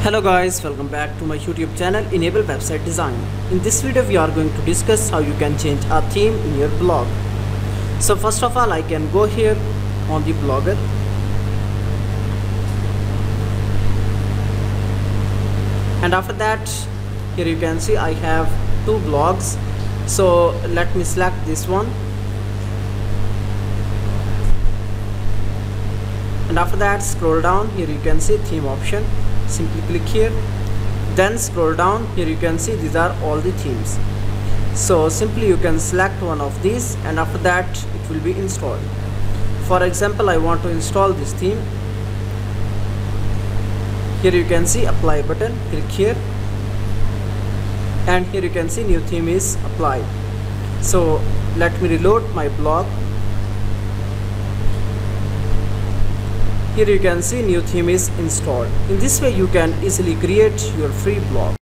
Hello guys, welcome back to my YouTube channel Enable Website Design. In this video we are going to discuss how you can change a theme in your blog. So first of all, I can go here on the blogger, and after that here you can see I have two blogs. So let me select this one, and after that scroll down. Here you can see theme option. Simply click here, then scroll down. Here you can see these are all the themes. So simply you can select one of these, and after that it will be installed. For example, I want to install this theme. Here you can see apply button. Click here, and here you can see new theme is applied. So let me reload my blog. Here you can see new theme is installed. In this way you can easily create your free blog.